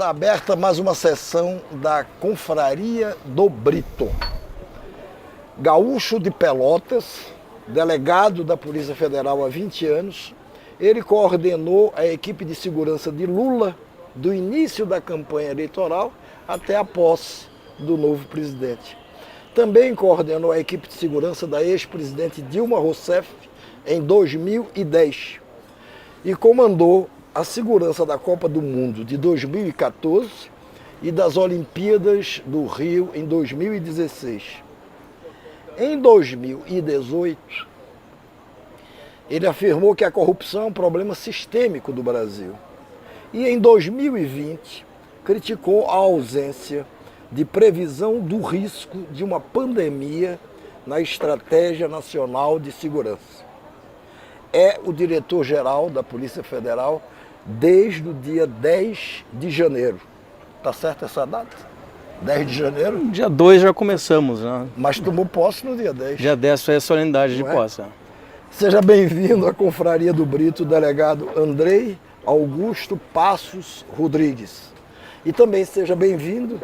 Está aberta mais uma sessão da Confraria do Brito. Gaúcho de Pelotas, delegado da Polícia Federal há 20 anos, ele coordenou a equipe de segurança de Lula do início da campanha eleitoral até a posse do novo presidente. Também coordenou a equipe de segurança da ex-presidente Dilma Rousseff em 2010 e comandou a segurança da Copa do Mundo de 2014 e das Olimpíadas do Rio em 2016. Em 2018, ele afirmou que a corrupção é um problema sistêmico do Brasil. E em 2020, criticou a ausência de previsão do risco de uma pandemia na Estratégia Nacional de Segurança. É o diretor-geral da Polícia Federal desde o dia 10 de janeiro. Tá certo essa data? 10 de janeiro? Dia 2 já começamos, né? Mas tomou posse no dia 10. Dia 10 foi a solenidade de posse. Seja bem-vindo à Confraria do Brito, delegado Andrei Augusto Passos Rodrigues. E também seja bem-vindo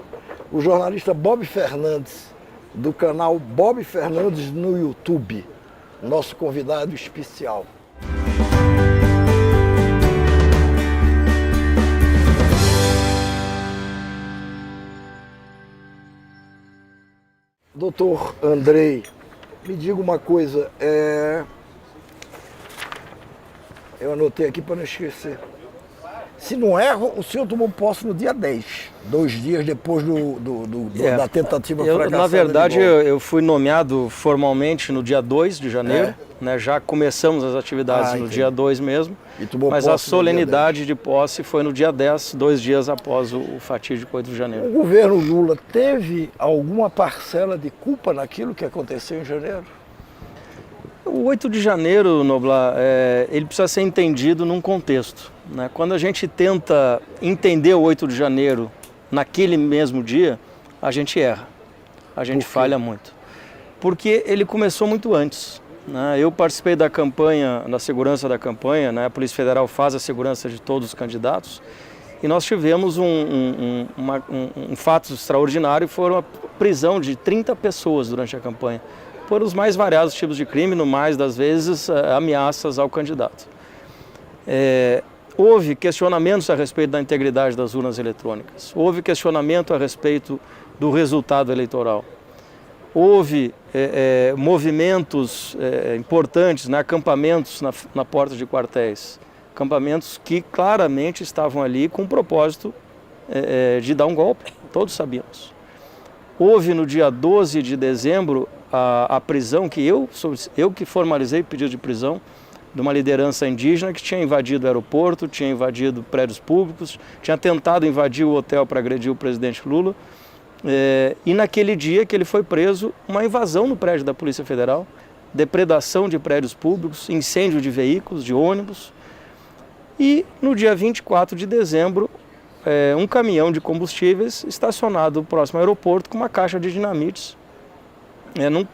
o jornalista Bob Fernandes, do canal Bob Fernandes no YouTube, nosso convidado especial. Doutor Andrei, me diga uma coisa, eu anotei aqui para não esquecer. Se não erro, o senhor tomou posse no dia 10, 2 dias depois da tentativa fracassada. Na verdade, eu fui nomeado formalmente no dia 2 de janeiro, né? Já começamos as atividades no dia 2 mesmo, mas a solenidade de posse foi no dia 10, 2 dias após o fatídico 8 de janeiro. O governo Lula teve alguma parcela de culpa naquilo que aconteceu em janeiro? O 8 de janeiro, Noblar, ele precisa ser entendido num contexto, né? Quando a gente tenta entender o 8 de janeiro naquele mesmo dia, a gente erra, a gente falha muito. Porque ele começou muito antes, né? Eu participei da campanha, da segurança da campanha, né? A Polícia Federal faz a segurança de todos os candidatos e nós tivemos um fato extraordinário, foram a prisão de 30 pessoas durante a campanha, por os mais variados tipos de crime, no mais das vezes ameaças ao candidato. Houve questionamentos a respeito da integridade das urnas eletrônicas, houve questionamento a respeito do resultado eleitoral, houve movimentos importantes, né, acampamentos na porta de quartéis, acampamentos que claramente estavam ali com o propósito de dar um golpe, todos sabíamos. Houve no dia 12 de dezembro a prisão, que eu que formalizei o pedido de prisão de uma liderança indígena que tinha invadido o aeroporto, tinha invadido prédios públicos, tinha tentado invadir o hotel para agredir o presidente Lula. E naquele dia que ele foi preso, uma invasão no prédio da Polícia Federal, depredação de prédios públicos, incêndio de veículos, de ônibus. E no dia 24 de dezembro, um caminhão de combustíveis estacionado próximo ao aeroporto com uma caixa de dinamites,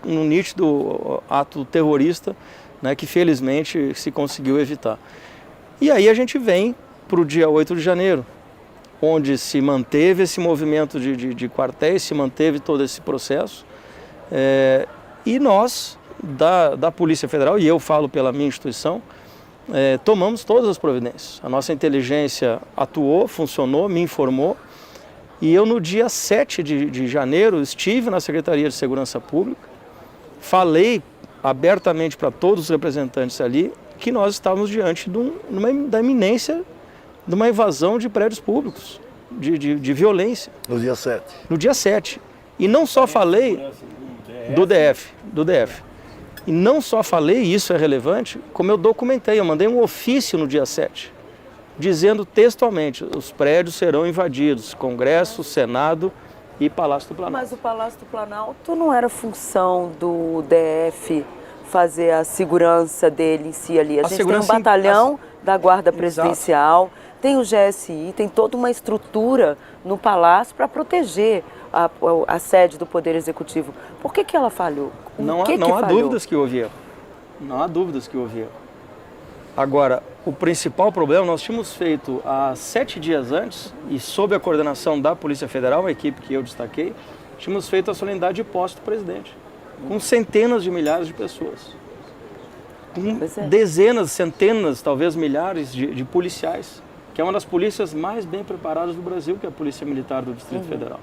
num nítido ato terrorista, né, que felizmente se conseguiu evitar. E aí a gente vem para o dia 8 de janeiro, onde se manteve esse movimento de quartéis, se manteve todo esse processo, e nós, da Polícia Federal, e eu falo pela minha instituição, tomamos todas as providências. A nossa inteligência atuou, funcionou, me informou, e eu no dia 7 de janeiro estive na Secretaria de Segurança Pública, falei abertamente para todos os representantes ali que nós estávamos diante da iminência de uma invasão de prédios públicos, de violência. No dia 7? No dia 7. E não só falei do DF. E não só falei, isso é relevante, como eu documentei, eu mandei um ofício no dia 7, dizendo textualmente, os prédios serão invadidos, Congresso, Senado e Palácio do Planalto. Mas o Palácio do Planalto não era função do DF fazer a segurança dele em si ali? A gente tem um batalhão da Guarda Presidencial, tem o GSI, tem toda uma estrutura no Palácio para proteger a sede do Poder Executivo. Por que ela falhou? Não há dúvidas que houve erro. Não há dúvidas que houve erro. Agora, o principal problema, nós tínhamos feito há 7 dias antes, e sob a coordenação da Polícia Federal, a equipe que eu destaquei, tínhamos feito a solenidade de posse do presidente, com centenas de milhares de pessoas. Com dezenas, centenas, talvez milhares de policiais, que é uma das polícias mais bem preparadas do Brasil, que é a Polícia Militar do Distrito Federal.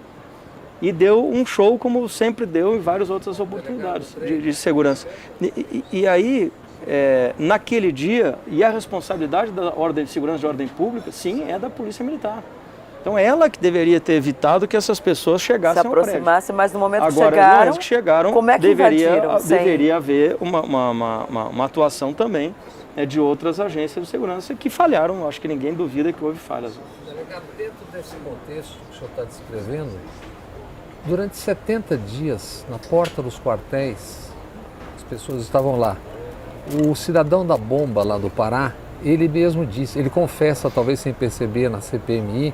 E deu um show como sempre deu em várias outras oportunidades de segurança. E aí, naquele dia, e a responsabilidade da ordem de segurança de ordem pública, sim, é da Polícia Militar. Então ela que deveria ter evitado que essas pessoas chegassem ao prédio. Se aproximassem, mas no momento que chegaram, como é que deveria haver uma atuação também de outras agências de segurança que falharam. Acho que ninguém duvida que houve falhas. Delegado, dentro desse contexto que o senhor está descrevendo, durante 70 dias, na porta dos quartéis, as pessoas estavam lá. O cidadão da bomba lá do Pará, ele mesmo disse, ele confessa, talvez sem perceber na CPMI,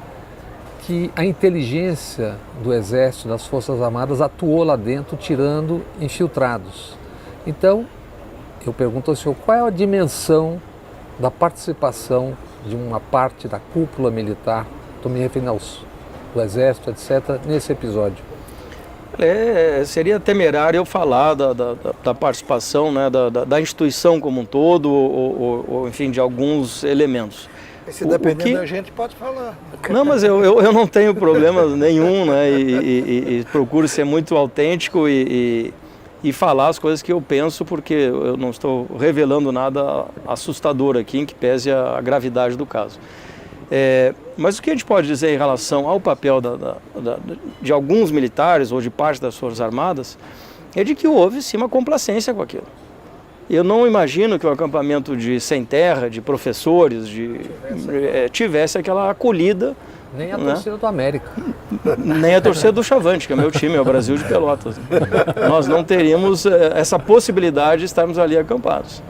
que a inteligência do Exército, das Forças Armadas, atuou lá dentro, tirando infiltrados. Então, eu pergunto ao senhor, qual é a dimensão da participação de uma parte da cúpula militar, estou me referindo ao Exército, etc., nesse episódio? Seria temerário eu falar da participação, né, da instituição como um todo, ou enfim, de alguns elementos. Se depender da gente, pode falar. Não, mas eu não tenho problema nenhum, né, e procuro ser muito autêntico e falar as coisas que eu penso, porque eu não estou revelando nada assustador aqui, em que pese a gravidade do caso. Mas o que a gente pode dizer em relação ao papel de alguns militares ou de parte das Forças Armadas é de que houve sim uma complacência com aquilo. Eu não imagino que o acampamento de sem terra, de professores, tivesse aquela acolhida. Nem a torcida do América. Nem a torcida do Chavante, que é o meu time, é o Brasil de Pelotas. Nós não teríamos essa possibilidade de estarmos ali acampados.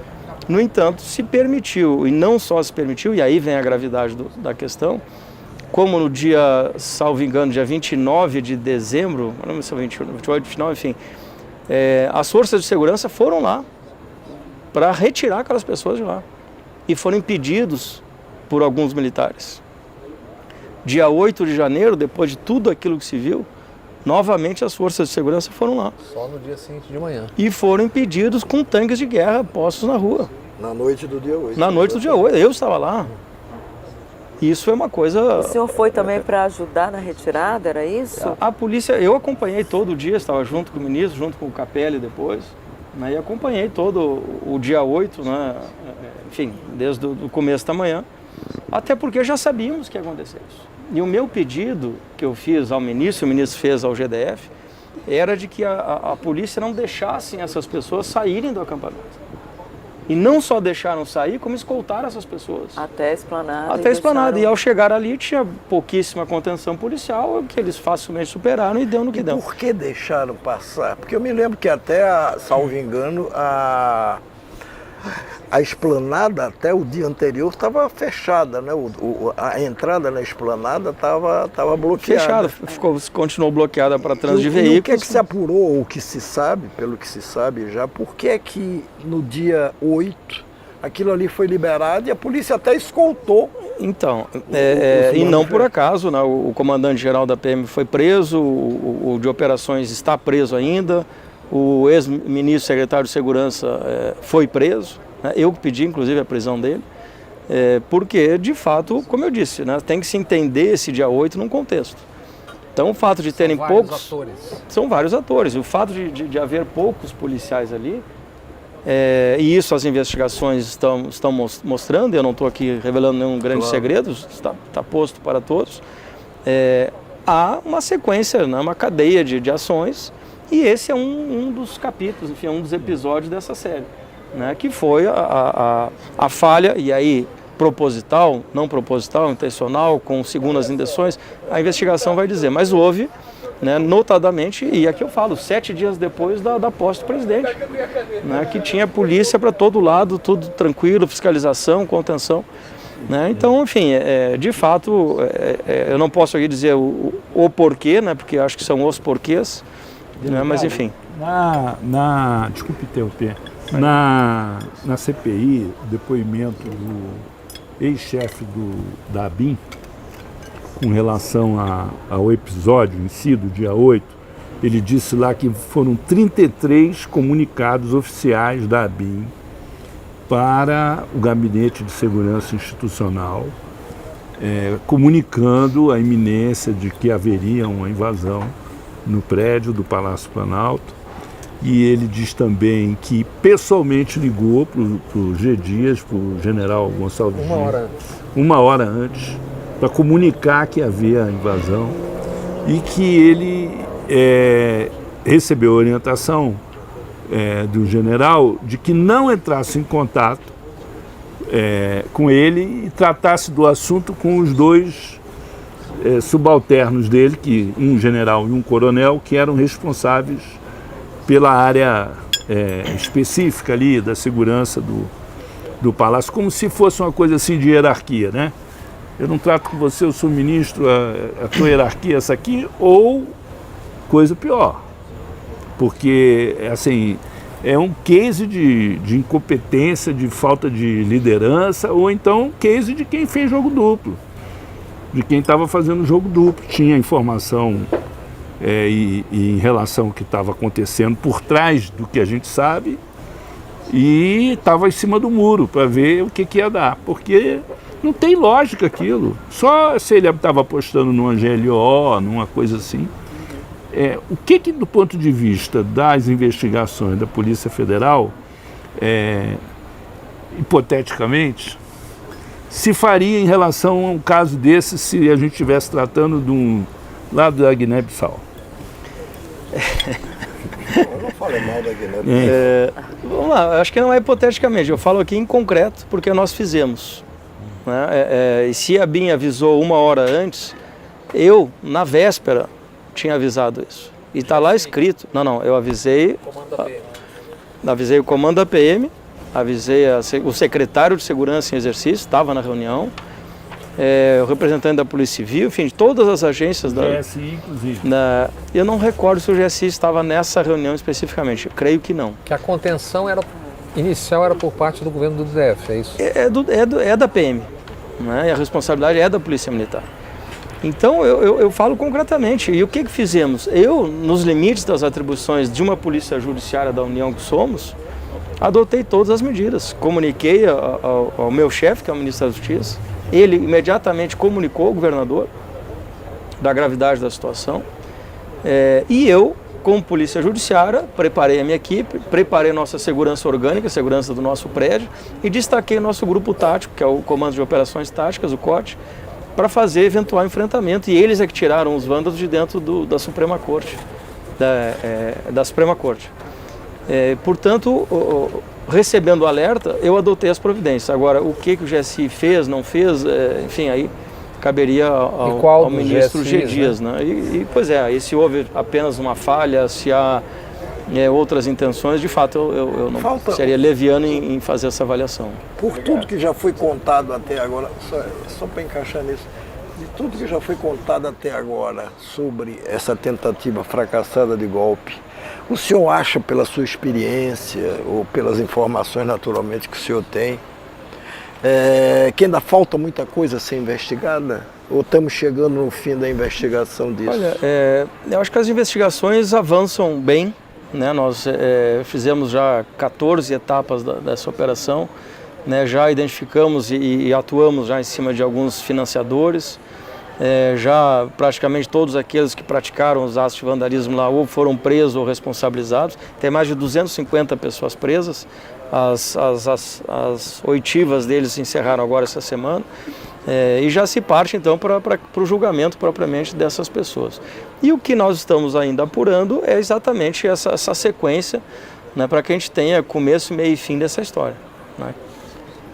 No entanto, se permitiu, e não só se permitiu, e aí vem a gravidade da questão, como no dia, salvo engano, dia 29 de dezembro, não sei se 28 de final, enfim, as forças de segurança foram lá para retirar aquelas pessoas de lá. E foram impedidos por alguns militares. Dia 8 de janeiro, depois de tudo aquilo que se viu, novamente as forças de segurança foram lá. Só no dia seguinte de manhã. E foram impedidos com tanques de guerra postos na rua. Na noite do dia 8. Na noite do dia 8, eu estava lá. Isso é uma coisa... O senhor foi também para ajudar na retirada, era isso? A polícia, eu acompanhei todo dia, estava junto com o ministro, junto com o Capelli depois, né, e acompanhei todo o dia 8, né, enfim, desde o começo da manhã, até porque já sabíamos que ia acontecer isso. E o meu pedido que eu fiz ao ministro, o ministro fez ao GDF, era de que a polícia não deixasse essas pessoas saírem do acampamento. E não só deixaram sair, como escoltaram essas pessoas. Até a esplanada. Até a esplanada. E ao chegar ali tinha pouquíssima contenção policial, que eles facilmente superaram e deu no que deu. Por que deixaram passar? Porque eu me lembro que até, salvo engano, a esplanada até o dia anterior estava fechada, né? A entrada na esplanada estava bloqueada. Fechada, continuou bloqueada para trânsito de veículos. E o que é que se apurou, ou que se sabe, pelo que se sabe já, por que é que no dia 8 aquilo ali foi liberado e a polícia até escoltou? Então, e não por acaso, né? O comandante-geral da PM foi preso, o de operações está preso ainda, o ex-ministro secretário de Segurança foi preso. Eu pedi, inclusive, a prisão dele, porque, de fato, como eu disse, né, tem que se entender esse dia 8 num contexto. Então, o fato de terem poucos... São vários atores. E o fato de haver poucos policiais ali, e isso as investigações estão mostrando, eu não estou aqui revelando nenhum grande segredo, está posto para todos, há uma sequência, né, uma cadeia de ações, e esse é um dos capítulos, enfim, um dos episódios dessa série. Né, que foi a falha, e aí proposital, não proposital, intencional, com segundas intenções, a investigação vai dizer, mas houve, né, notadamente, e aqui eu falo, 7 dias depois da posse do presidente, né, que tinha polícia para todo lado, tudo tranquilo, fiscalização, contenção. Né, então, enfim, de fato, eu não posso aqui dizer o porquê, né, porque acho que são os porquês, né, mas enfim. Desculpe interromper. Na CPI, o depoimento ex-chefe da ABIN, com relação ao episódio em si, do dia 8, ele disse lá que foram 33 comunicados oficiais da ABIN para o Gabinete de Segurança Institucional, comunicando a iminência de que haveria uma invasão no prédio do Palácio Planalto. E ele diz também que pessoalmente ligou para o G. Dias, para o general Gonçalves Dias, uma hora antes, para comunicar que havia a invasão e que ele recebeu orientação do general de que não entrasse em contato com ele e tratasse do assunto com os dois subalternos dele, um general e um coronel, que eram responsáveis pela área específica ali da segurança do palácio, como se fosse uma coisa assim de hierarquia, né? Eu não trato com você, eu sou ministro, a tua hierarquia é essa aqui, ou coisa pior. Porque, assim, é um case de incompetência, de falta de liderança, ou então um case de quem fez jogo duplo, de quem estava fazendo jogo duplo, tinha informação e em relação ao que estava acontecendo por trás do que a gente sabe, e estava em cima do muro para ver o que ia dar, porque não tem lógica aquilo. Só se ele estava apostando numa GLO, numa coisa assim. O que do ponto de vista das investigações da Polícia Federal, hipoteticamente, se faria em relação a um caso desse se a gente estivesse tratando lá da Guiné-Bissau? Eu não falei mal da Guiné. Vamos lá, acho que não é hipoteticamente, eu falo aqui em concreto porque nós fizemos. Né? E se a BIM avisou uma hora antes, eu, na véspera, tinha avisado isso. E está lá escrito. Não, eu avisei. Avisei o comando da PM, avisei o secretário de Segurança em exercício, estava na reunião, o representante da Polícia Civil, enfim, de todas as agências da GSI, inclusive. Eu não recordo se o GSI estava nessa reunião especificamente, eu creio que não. Que a contenção inicial era por parte do governo do DF, é isso? É da PM, né? E a responsabilidade é da Polícia Militar. Então eu falo concretamente, e o que fizemos? Eu, nos limites das atribuições de uma polícia judiciária da União que somos, adotei todas as medidas, comuniquei ao meu chefe, que é o ministro da Justiça, ele imediatamente comunicou ao governador da gravidade da situação, e eu, como polícia judiciária, preparei a minha equipe, preparei nossa segurança orgânica, segurança do nosso prédio, e destaquei o nosso grupo tático, que é o Comando de Operações Táticas, o COT, para fazer eventual enfrentamento, e eles é que tiraram os vândalos de dentro da Suprema Corte, da Suprema Corte. Portanto, recebendo o alerta, eu adotei as providências. Agora, o que o GSI fez, não fez, enfim, aí caberia ao ministro G. Dias, né? Pois é, se houve apenas uma falha, se há outras intenções, de fato eu não seria leviano em fazer essa avaliação. Por tudo que já foi contado até agora, só para encaixar nisso, de tudo que já foi contado até agora sobre essa tentativa fracassada de golpe, o senhor acha, pela sua experiência ou pelas informações naturalmente que o senhor tem, que ainda falta muita coisa a ser investigada? Ou estamos chegando no fim da investigação disso? Olha, eu acho que as investigações avançam bem, né? Nós fizemos já 14 etapas dessa operação, né? Já identificamos e atuamos já em cima de alguns financiadores, já praticamente todos aqueles que praticaram os atos de vandalismo lá ou foram presos ou responsabilizados. Tem mais de 250 pessoas presas, as oitivas deles se encerraram agora essa semana, e já se parte então para o julgamento propriamente dessas pessoas. E o que nós estamos ainda apurando é exatamente essa sequência, né, para que a gente tenha começo, meio e fim dessa história, né?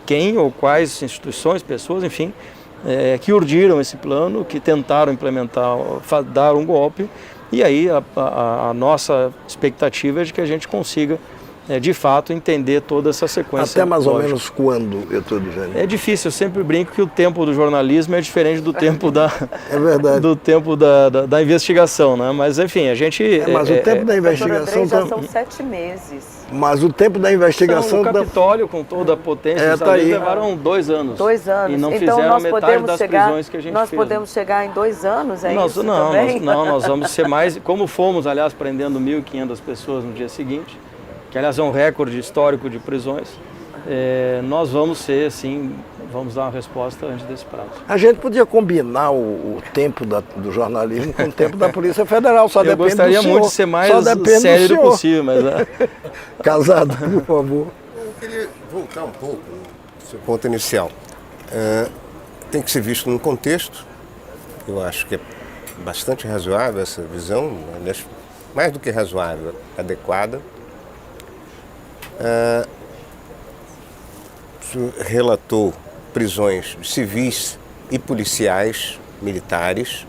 Quem ou quais instituições, pessoas, enfim, que urdiram esse plano, que tentaram implementar, dar um golpe, e aí a nossa expectativa é de que a gente consiga de fato, entender toda essa sequência. Até mais ou lógica. menos quando, eu estou dizendo? É difícil, eu sempre brinco que o tempo do jornalismo é diferente do tempo É verdade. do tempo da investigação, né? Mas enfim, a gente... mas o tempo da investigação... já são 7 meses. Mas o tempo da investigação... O Capitólio, com toda a potência dos Estados Unidos, levaram 2 anos. 2 anos. E não então, fizeram nós metade podemos das prisões que a gente nós fez. podemos chegar em 2 anos, é isso Não, também? nós vamos ser mais... Como fomos, aliás, prendendo 1.500 pessoas no dia seguinte, que aliás é um recorde histórico de prisões, nós vamos ser, sim, vamos dar uma resposta antes desse prazo. A gente podia combinar o tempo do jornalismo com o tempo da Polícia Federal, só depende do senhor. Eu gostaria muito de ser mais sério possível, mas... Casado, por favor. Eu queria voltar um pouco no seu ponto inicial. Tem que ser visto num contexto, eu acho que é bastante razoável essa visão, mais do que razoável, adequada. Relatou prisões de civis e policiais militares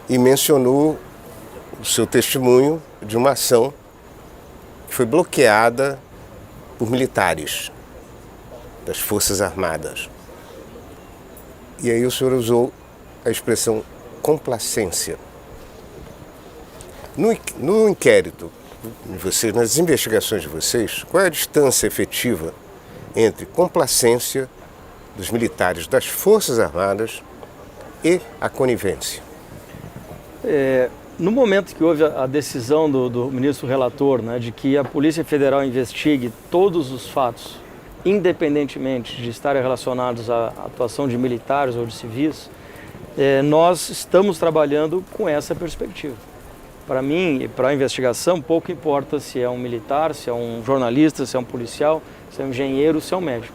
e mencionou o seu testemunho de uma ação que foi bloqueada por militares das Forças Armadas. E aí o senhor usou a expressão complacência. No inquérito de vocês, nas investigações de vocês, qual é a distância efetiva entre complacência dos militares das Forças Armadas e a conivência? No momento que houve a decisão do ministro relator, né, de que a Polícia Federal investigue todos os fatos, independentemente de estarem relacionados à atuação de militares ou de civis, nós estamos trabalhando com essa perspectiva. Para mim e para a investigação, pouco importa se é um militar, se é um jornalista, se é um policial, se é um engenheiro, se é um médico.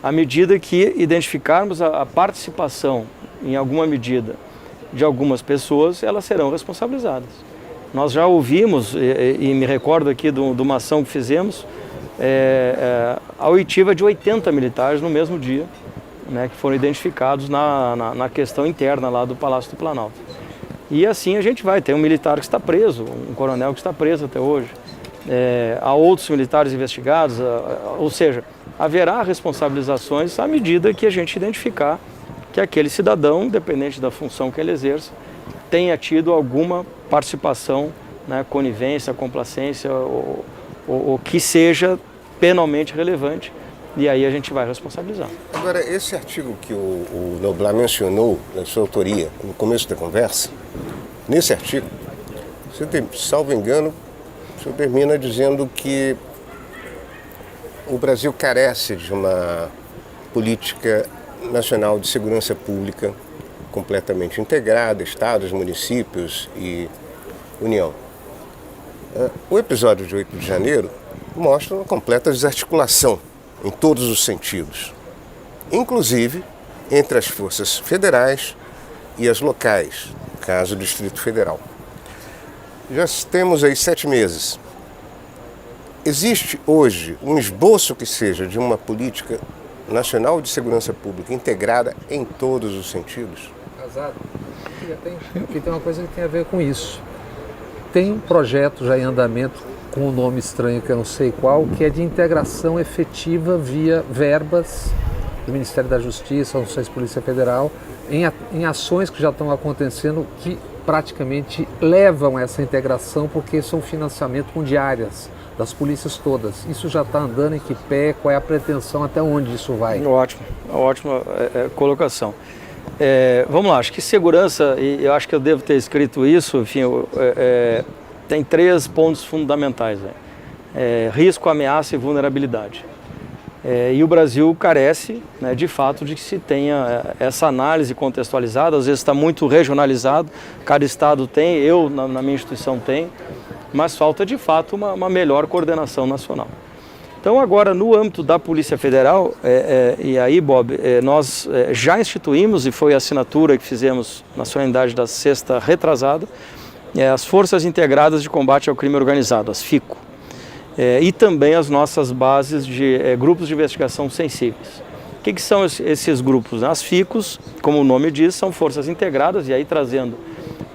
À medida que identificarmos a participação, em alguma medida, de algumas pessoas, elas serão responsabilizadas. Nós já ouvimos, e me recordo aqui de uma ação que fizemos, a oitiva de 80 militares no mesmo dia, né, que foram identificados na questão interna lá do Palácio do Planalto. E assim a gente vai, tem um militar que está preso, um coronel que está preso até hoje, há outros militares investigados, ou seja, haverá responsabilizações à medida que a gente identificar que aquele cidadão, independente da função que ele exerça, tenha tido alguma participação, né, conivência, complacência, ou que seja penalmente relevante, e aí a gente vai responsabilizar. Agora, esse artigo que o Noblar mencionou na sua autoria, no começo da conversa, nesse artigo, salvo engano, o senhor termina dizendo que o Brasil carece de uma política nacional de segurança pública completamente integrada, estados, municípios e União. O episódio de 8 de janeiro mostra uma completa desarticulação em todos os sentidos, inclusive entre as forças federais e as locais, no caso do Distrito Federal. Já temos aí 7 meses. Existe hoje um esboço que seja de uma política nacional de segurança pública integrada em todos os sentidos? Casado, aqui tem uma coisa que tem a ver com isso. Tem um projeto já em andamento com um nome estranho que eu não sei qual, que é de integração efetiva via verbas do Ministério da Justiça, não sei se Polícia Federal, em ações que já estão acontecendo que praticamente levam essa integração porque são financiamento com diárias das polícias todas. Isso já está andando em que pé? Qual é a pretensão? Até onde isso vai? Ótima colocação. Vamos lá, acho que segurança, e eu acho que eu devo ter escrito isso, enfim, tem 3 pontos fundamentais. Risco, ameaça e vulnerabilidade. E o Brasil carece, né, de fato, de que se tenha essa análise contextualizada, às vezes está muito regionalizado, cada estado tem, eu na minha instituição tenho, mas falta de fato uma melhor coordenação nacional. Então agora no âmbito da Polícia Federal, e aí Bob, nós já instituímos, e foi a assinatura que fizemos na solenidade da sexta retrasada, as Forças Integradas de Combate ao Crime Organizado, as FICO, e também as nossas bases de grupos de investigação sensíveis. O que são esses grupos? As FICOs, como o nome diz, são forças integradas, e aí trazendo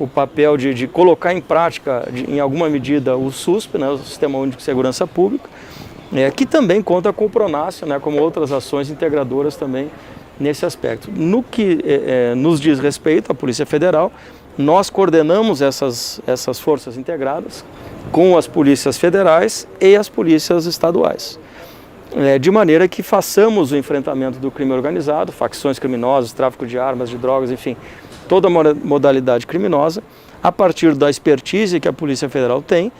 o papel de colocar em prática, em alguma medida, o SUSP, né, o Sistema Único de Segurança Pública, que também conta com o Pronácio, né, como outras ações integradoras também nesse aspecto. No que nos diz respeito à Polícia Federal, nós coordenamos essas forças integradas com as polícias federais e as polícias estaduais, de maneira que façamos o enfrentamento do crime organizado, facções criminosas, tráfico de armas, de drogas, enfim, toda modalidade criminosa, a partir da expertise que a Polícia Federal tem,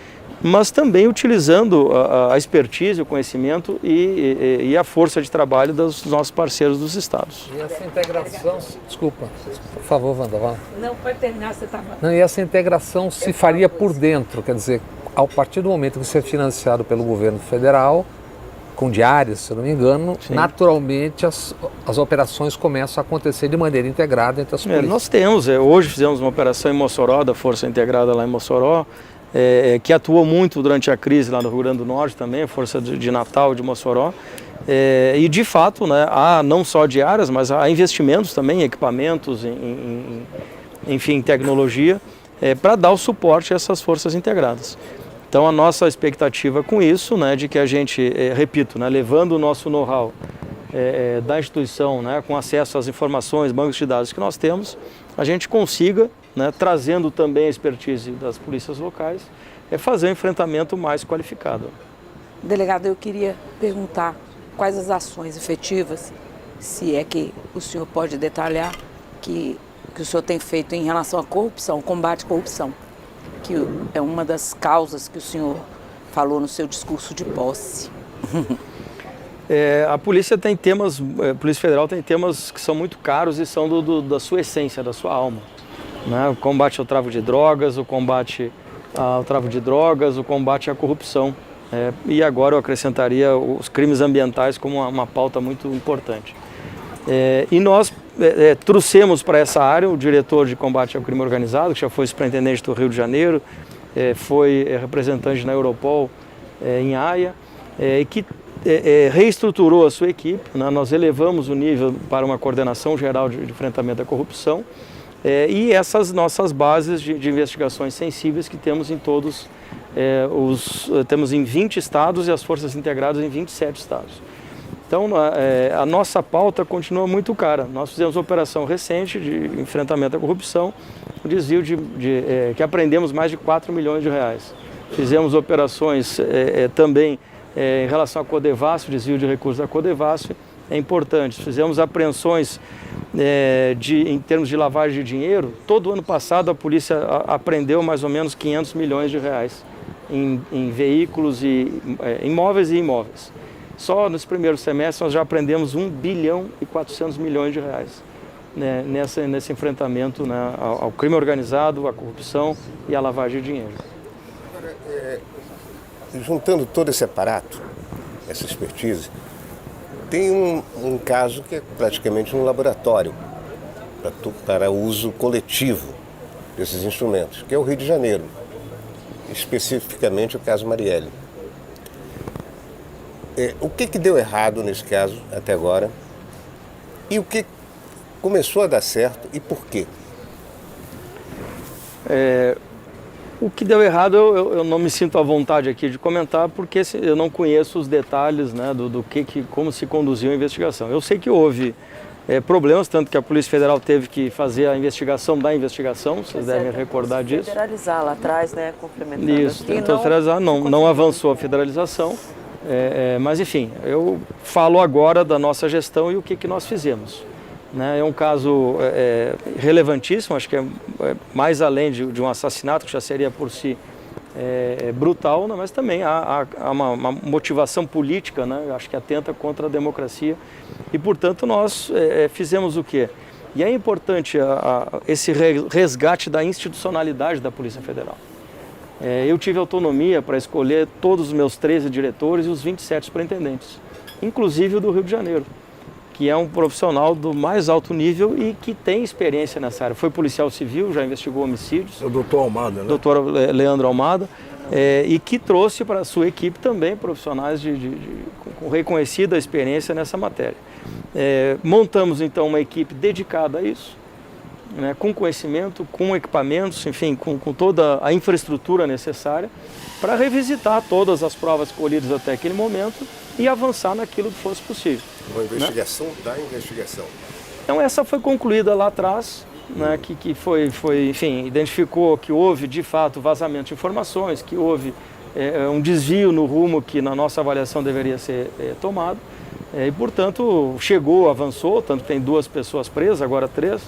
mas também utilizando a expertise, o conhecimento e a força de trabalho dos nossos parceiros dos estados. E essa integração, desculpa, por favor, Wanda, vá. Não, pode terminar, você estava... Não, e essa integração se faria por dentro, quer dizer, a partir do momento que você é financiado pelo governo federal, com diárias, se eu não me engano, sim, naturalmente as operações começam a acontecer de maneira integrada entre as polícias. Nós temos, hoje fizemos uma operação em Mossoró, da Força Integrada lá em Mossoró, que atuou muito durante a crise lá no Rio Grande do Norte também, a Força de Natal de Mossoró. E de fato, né, há não só diárias, mas há investimentos também, em equipamentos, enfim, tecnologia, para dar o suporte a essas forças integradas. Então a nossa expectativa com isso, né, de que a gente, repito, né, levando o nosso know-how da instituição, né, com acesso às informações, bancos de dados que nós temos, a gente consiga, né, trazendo também a expertise das polícias locais, fazer um enfrentamento mais qualificado. Delegado, eu queria perguntar quais as ações efetivas, se é que o senhor pode detalhar, que o senhor tem feito em relação à corrupção, combate à corrupção, que é uma das causas que o senhor falou no seu discurso de posse. A polícia tem temas, a Polícia Federal tem temas que são muito caros e são da sua essência, da sua alma, né? O combate ao tráfico de drogas, o combate à corrupção. E agora eu acrescentaria os crimes ambientais como uma pauta muito importante. E nós trouxemos para essa área o diretor de combate ao crime organizado, que já foi superintendente do Rio de Janeiro, foi representante na Europol em Haia, e que reestruturou a sua equipe, né? Nós elevamos o nível para uma coordenação geral de enfrentamento à corrupção, e essas nossas bases de investigações sensíveis que temos em todos temos em 20 estados e as forças integradas em 27 estados. Então a nossa pauta continua muito cara. Nós fizemos uma operação recente de enfrentamento à corrupção, um desvio que apreendemos mais de 4 milhões de reais. Fizemos operações também em relação à Codevasf, desvio de recursos da Codevasf, importantes. Fizemos apreensões em termos de lavagem de dinheiro. Todo ano passado a polícia apreendeu mais ou menos 500 milhões de reais em veículos, imóveis e imóveis. Só nos primeiros semestres nós já apreendemos 1 bilhão e 400 milhões de reais, né, nesse enfrentamento, né, ao crime organizado, à corrupção e à lavagem de dinheiro. Agora, juntando todo esse aparato, essa expertise, tem um caso que é praticamente um laboratório para uso coletivo desses instrumentos, que é o Rio de Janeiro, especificamente o caso Marielle. O que deu errado nesse caso até agora e o que começou a dar certo e por quê? O que deu errado eu não me sinto à vontade aqui de comentar porque eu não conheço os detalhes, né, como se conduziu a investigação. Eu sei que houve problemas, tanto que a Polícia Federal teve que fazer a investigação da investigação, vocês devem recordar disso. Federalizar lá atrás, né, complementando. Isso, tentou federalizar, não avançou a federalização, mas enfim, eu falo agora da nossa gestão e o que nós fizemos. É um caso relevantíssimo, acho que é mais além de um assassinato, que já seria por si brutal, né? Mas também há uma motivação política, né? Acho que atenta contra a democracia. E, portanto, nós fizemos o quê? E é importante esse resgate da institucionalidade da Polícia Federal. Eu tive autonomia para escolher todos os meus 13 diretores e os 27 superintendentes, inclusive o do Rio de Janeiro, que é um profissional do mais alto nível e que tem experiência nessa área. Foi policial civil, já investigou homicídios. O doutor Almada, né? Doutor Leandro Almada, e que trouxe para a sua equipe também profissionais com reconhecida experiência nessa matéria. Montamos então uma equipe dedicada a isso, né, com conhecimento, com equipamentos, enfim, com toda a infraestrutura necessária para revisitar todas as provas colhidas até aquele momento e avançar naquilo que fosse possível. Uma investigação da investigação. Então essa foi concluída lá atrás, né, que foi, enfim, identificou que houve de fato vazamento de informações, que houve um desvio no rumo que na nossa avaliação deveria ser tomado e portanto chegou, avançou, tanto que tem 2 pessoas presas, agora 3,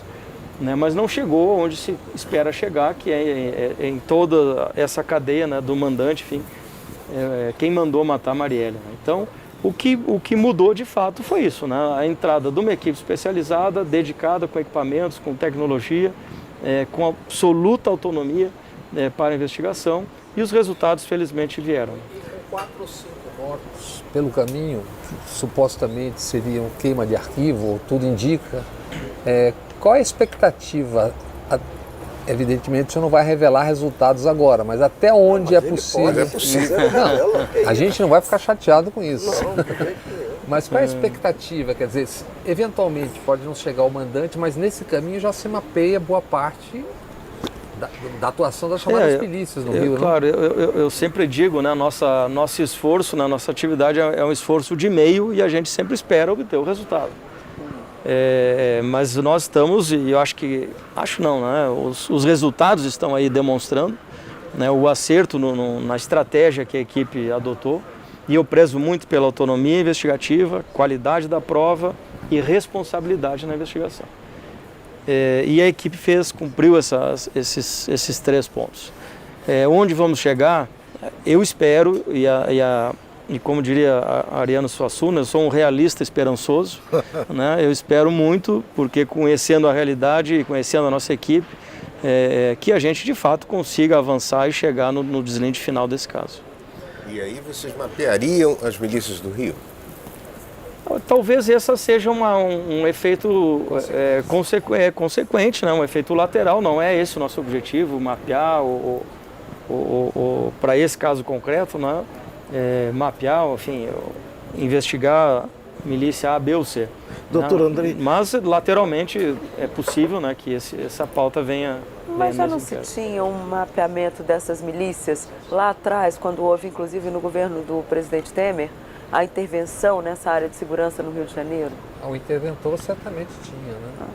né, mas não chegou onde se espera chegar, que é em toda essa cadeia, né, do mandante, enfim, quem mandou matar Marielle. Né? Então o que mudou de fato foi isso, né? A entrada de uma equipe especializada, dedicada com equipamentos, com tecnologia, com absoluta autonomia para a investigação, e os resultados felizmente vieram. 4 ou 5 mortos pelo caminho, que supostamente seriam queima de arquivo, tudo indica. Qual é a expectativa? Evidentemente, o senhor não vai revelar resultados agora, mas até onde é possível? É possível. Não, a gente não vai ficar chateado com isso. Mas qual é a expectativa? Quer dizer, eventualmente pode não chegar ao mandante, mas nesse caminho já se mapeia boa parte da atuação das chamadas milícias no Rio, claro, eu sempre digo, né, nosso esforço, né, nossa atividade é um esforço de meio e a gente sempre espera obter o resultado. Mas nós estamos, e eu né, os resultados estão aí demonstrando, né, o acerto na estratégia que a equipe adotou, e eu prezo muito pela autonomia investigativa, qualidade da prova e responsabilidade na investigação. E a equipe cumpriu esses 3 pontos. Onde vamos chegar, eu espero, e como diria a Ariano Suassuna, eu sou um realista esperançoso, né? Eu espero muito, porque conhecendo a realidade e conhecendo a nossa equipe, que a gente de fato consiga avançar e chegar no deslinde final desse caso. E aí vocês mapeariam as milícias do Rio? Talvez essa seja um efeito consequente, né? Um efeito lateral, não é esse o nosso objetivo, mapear para esse caso concreto, né? Mapear, enfim, investigar milícia A, B ou C. Doutor né? Andrei. Mas lateralmente é possível, né, que essa pauta venha. Mas já não se tinha um mapeamento dessas milícias lá atrás, quando houve, inclusive no governo do presidente Temer, a intervenção nessa área de segurança no Rio de Janeiro? O interventor certamente tinha, né?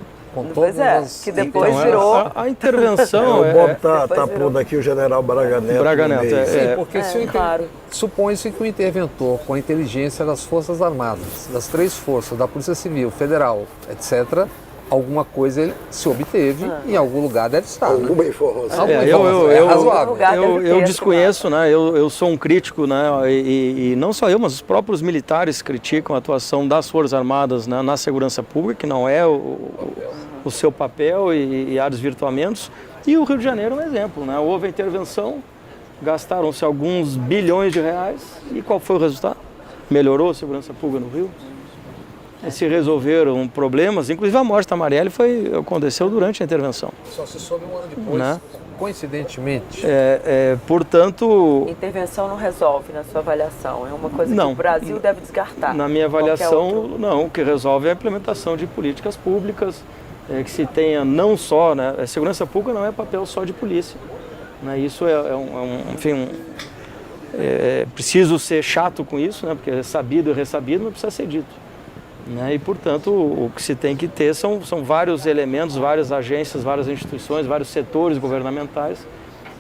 Pois é, que depois virou... A intervenção... O Bob está pondo aqui o general Braga Neto. Sim, porque claro. supõe-se que o interventor, com a inteligência das Forças Armadas, das 3 forças, da Polícia Civil, Federal, etc., alguma coisa se obteve, em algum lugar deve estar. Alguma informação. É razoável. Eu desconheço, né? Eu sou um crítico, né? E não só eu, mas os próprios militares criticam a atuação das Forças Armadas, né, na segurança pública, que não é o seu papel e há desvirtuamentos. E o Rio de Janeiro é um exemplo, né? Houve a intervenção, gastaram-se alguns bilhões de reais e qual foi o resultado? Melhorou a segurança pública no Rio? Se resolveram problemas, inclusive a morte da Marielle aconteceu durante a intervenção. Só se soube um ano depois, né? Coincidentemente. Portanto... Intervenção não resolve na sua avaliação, é uma coisa não, que o Brasil deve descartar. Na minha avaliação, não. O que resolve é a implementação de políticas públicas, que se tenha não só... Né, a segurança pública não é papel só de polícia. Né, isso preciso ser chato com isso, né, porque é sabido e ressabido, não precisa ser dito. Né? E, portanto, o que se tem que ter são vários elementos, várias agências, várias instituições, vários setores governamentais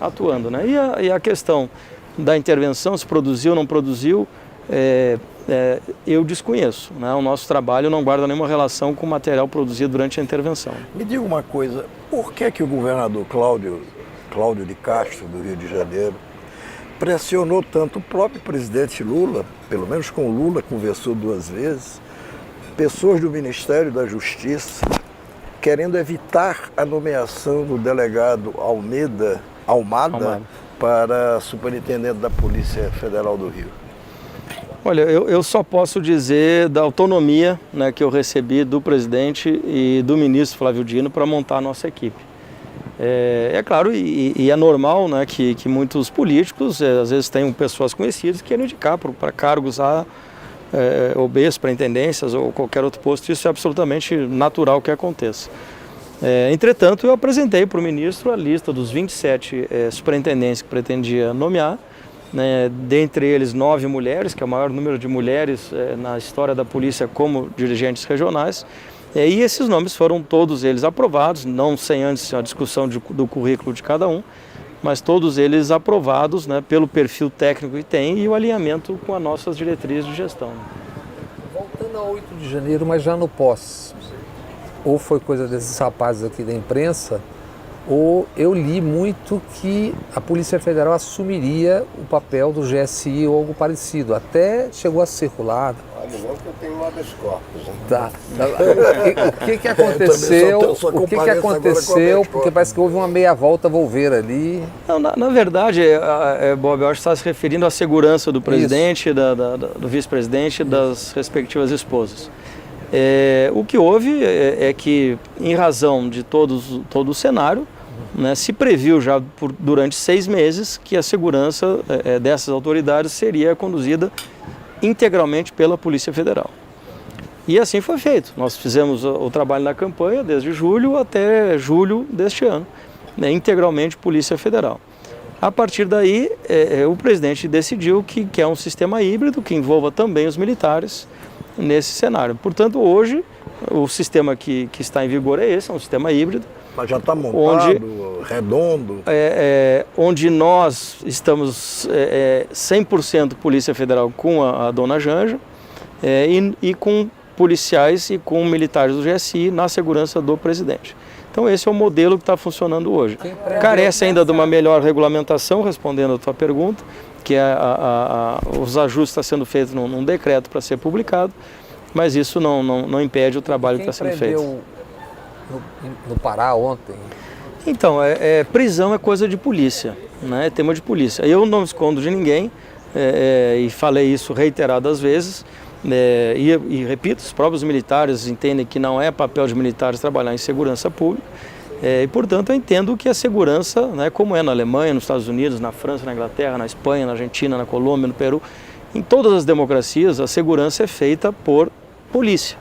atuando. Né? E a questão da intervenção, se produziu ou não produziu, eu desconheço. Né? O nosso trabalho não guarda nenhuma relação com o material produzido durante a intervenção. Me diga uma coisa, por que o governador Cláudio de Castro, do Rio de Janeiro, pressionou tanto o próprio presidente Lula, pelo menos com o Lula, conversou 2 vezes, pessoas do Ministério da Justiça, querendo evitar a nomeação do delegado Almada para superintendente da Polícia Federal do Rio? Olha, eu só posso dizer da autonomia, né, que eu recebi do presidente e do ministro Flávio Dino para montar a nossa equipe. É claro, e é normal, né, que muitos políticos, às vezes tenham pessoas conhecidas que querem indicar para cargos OBs, para intendências ou qualquer outro posto. Isso é absolutamente natural que aconteça. Entretanto, eu apresentei para o ministro a lista dos 27 superintendentes que pretendia nomear, né, dentre eles 9 mulheres, que é o maior número de mulheres na história da polícia como dirigentes regionais, e esses nomes foram todos eles aprovados, não sem antes a discussão do currículo de cada um, mas todos eles aprovados, né, pelo perfil técnico que tem e o alinhamento com as nossas diretrizes de gestão. Voltando a 8 de janeiro, mas já no pós, ou foi coisa desses rapazes aqui da imprensa, ou eu li muito que a Polícia Federal assumiria o papel do GSI ou algo parecido. Até chegou a circular. Olha, não que eu tenho habeas corpus. Tá. O que aconteceu? O que aconteceu? Porque parece que houve uma meia volta volveira ali. Não, na verdade, Bob, eu acho que está se referindo à segurança do presidente, do vice-presidente e das respectivas esposas. O que houve é que, em razão de todo o cenário, né, se previu já durante 6 meses que a segurança dessas autoridades seria conduzida integralmente pela Polícia Federal. E assim foi feito. Nós fizemos o trabalho na campanha desde julho até julho deste ano, né, integralmente Polícia Federal. A partir daí, o presidente decidiu que quer um sistema híbrido que envolva também os militares nesse cenário. Portanto, hoje, o sistema que está em vigor é esse, é um sistema híbrido. Mas já está montado, redondo. Onde nós estamos 100% Polícia Federal com a dona Janja e com policiais e com militares do GSI na segurança do presidente. Então esse é o modelo que está funcionando hoje. Carece ainda de uma melhor regulamentação, respondendo a tua pergunta, que os ajustes estão sendo feitos num decreto para ser publicado, mas isso não impede o trabalho que está sendo feito. No Pará ontem? Então, prisão é coisa de polícia, né? É tema de polícia. Eu não escondo de ninguém, e falei isso reiteradas vezes, e repito, os próprios militares entendem que não é papel de militares trabalhar em segurança pública, e portanto eu entendo que a segurança, né, como é na Alemanha, nos Estados Unidos, na França, na Inglaterra, na Espanha, na Argentina, na Colômbia, no Peru, em todas as democracias a segurança é feita por polícia.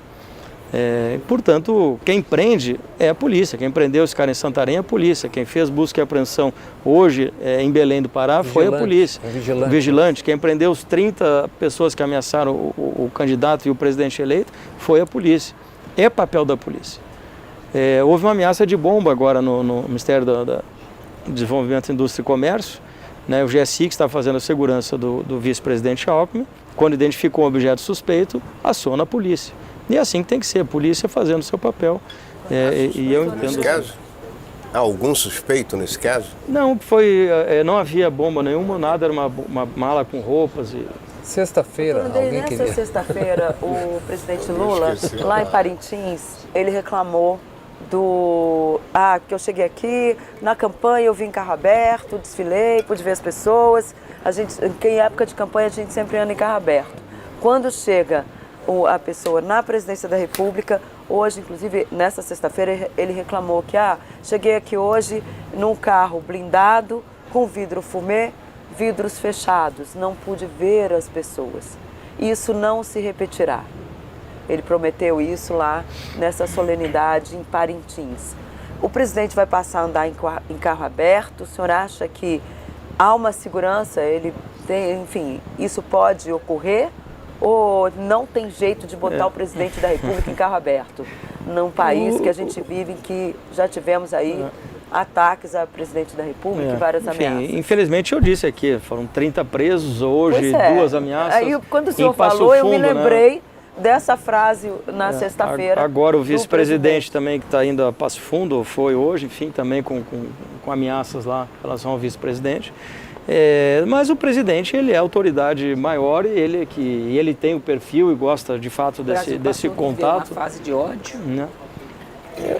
Portanto, quem prende é a polícia. Quem prendeu esse cara em Santarém é a polícia. Quem fez busca e apreensão hoje em Belém do Pará foi a polícia. O vigilante. Quem prendeu os 30 pessoas que ameaçaram o candidato e o presidente eleito foi a polícia. É papel da polícia. Houve uma ameaça de bomba agora no Ministério do Desenvolvimento, Indústria e Comércio, né? O GSI, que está fazendo a segurança do vice-presidente Alckmin, quando identificou um objeto suspeito, aciona a polícia. E é assim que tem que ser, a polícia fazendo o seu papel. E eu entendo. Nesse caso? Há algum suspeito nesse caso? Não, não havia bomba nenhuma, nada, era uma mala com roupas. Sexta-feira, alguém queria... Nessa sexta-feira, o presidente Lula, lá em Parintins, ele reclamou que eu cheguei aqui, na campanha eu vim em carro aberto, desfilei, pude ver as pessoas. Em época de campanha a gente sempre anda em carro aberto. Quando chega a pessoa na presidência da República, hoje, inclusive, nessa sexta-feira, ele reclamou que cheguei aqui hoje num carro blindado, com vidro fumê, vidros fechados, não pude ver as pessoas. Isso não se repetirá. Ele prometeu isso lá nessa solenidade em Parintins. O presidente vai passar a andar em carro aberto. O senhor acha que há uma segurança? Enfim, isso pode ocorrer? Ou não tem jeito de botar o presidente da República em carro aberto? Num país que a gente vive, em que já tivemos aí ataques a presidente da República e várias ameaças. Infelizmente eu disse aqui, foram 30 presos hoje, 2 ameaças. Aí quando o senhor falou, eu me lembrei dessa frase na sexta-feira. Agora o vice-presidente também, que está indo a Passo Fundo, foi hoje, enfim, também com ameaças lá em relação ao vice-presidente. Mas o presidente, ele é a autoridade maior e ele tem o perfil e gosta de fato desse contato. Uma fase de ódio? Né?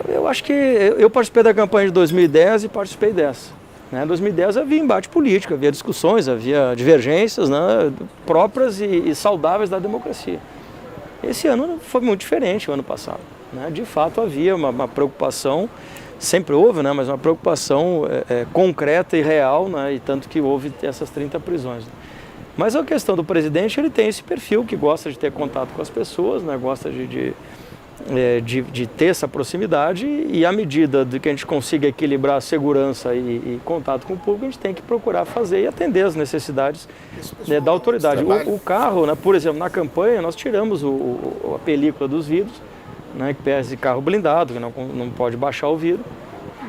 Eu acho que eu participei da campanha de 2010 e participei dessa. Em 2010 havia embate político, havia discussões, havia divergências, né, próprias e saudáveis da democracia. Esse ano foi muito diferente, o ano passado. Né? De fato havia uma preocupação, sempre houve, né, mas uma preocupação concreta e real, né, e tanto que houve essas 30 prisões. Mas a questão do presidente, ele tem esse perfil que gosta de ter contato com as pessoas, né, gosta de de ter essa proximidade, e à medida de que a gente consiga equilibrar a segurança e contato com o público, a gente tem que procurar fazer e atender as necessidades da autoridade. O carro, né, por exemplo, na campanha nós tiramos a película dos vidros, né, que pesa de carro blindado, que não pode baixar o vidro,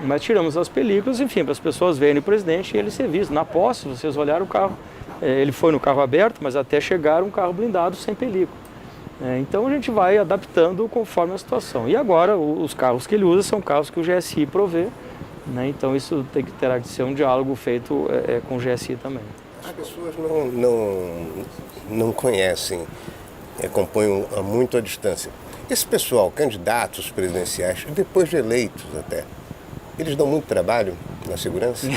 mas tiramos as películas, enfim, para as pessoas verem o presidente e ele ser visto. Na posse, vocês olharam o carro, ele foi no carro aberto, mas até chegar um carro blindado sem película. Então a gente vai adaptando conforme a situação. E agora os carros que ele usa são carros que o GSI provê, né? Então isso terá que ser um diálogo feito com o GSI também. As pessoas não conhecem, acompanham muito à distância. Esse pessoal, candidatos presidenciais, depois de eleitos até, eles dão muito trabalho na segurança?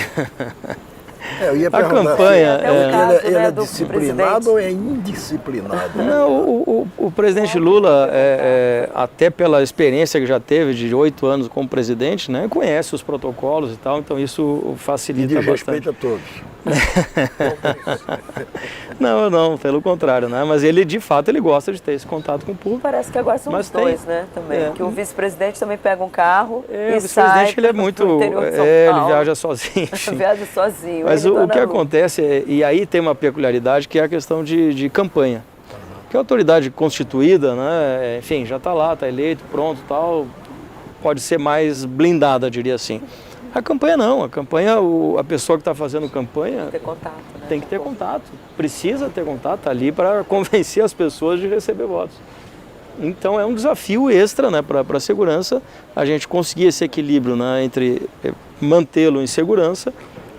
Eu ia a campanha, ele é disciplinado ou é indisciplinado? Não, o presidente Lula, até pela experiência que já teve de 8 anos como presidente, né, conhece os protocolos e tal, então isso facilita bastante. Respeita a todos. Não, pelo contrário, né? Mas ele, de fato, ele gosta de ter esse contato com o público. Parece que agora são os dois, né? Também. Que o vice-presidente também pega um carro e o vice-presidente ele é muito, ele viaja sozinho. Viaja sozinho. Mas o que acontece, e aí tem uma peculiaridade, que é a questão de campanha. Que a autoridade constituída, né? Enfim, já está lá, está eleito, pronto, tal, pode ser mais blindada, diria assim. A campanha não, a campanha, a pessoa que está fazendo campanha tem que ter contato, né? Tem que ter contato, precisa ter contato ali para convencer as pessoas de receber votos. Então é um desafio extra, né, para a segurança, a gente conseguir esse equilíbrio, né, entre mantê-lo em segurança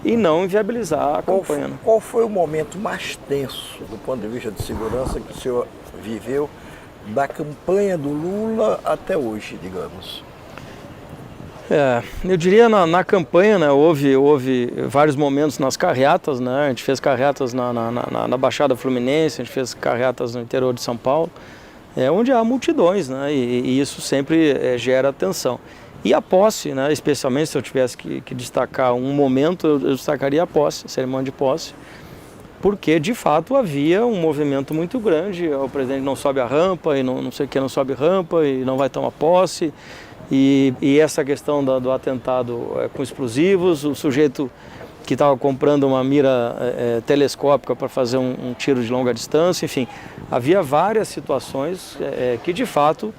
e não inviabilizar a campanha. Qual foi o momento mais tenso do ponto de vista de segurança que o senhor viveu da campanha do Lula até hoje, digamos? Eu diria na campanha, né, houve vários momentos nas carreatas, né, a gente fez carreatas na Baixada Fluminense, a gente fez carreatas no interior de São Paulo, onde há multidões, né, e isso sempre gera tensão. E a posse, né, especialmente se eu tivesse que destacar um momento, eu destacaria a posse, a cerimônia de posse, porque de fato havia um movimento muito grande, o presidente não sobe a rampa, e não sei o que, não sobe rampa, e não vai tomar posse. E essa questão do atentado com explosivos, o sujeito que estava comprando uma mira telescópica para fazer um tiro de longa distância, enfim, havia várias situações que de fato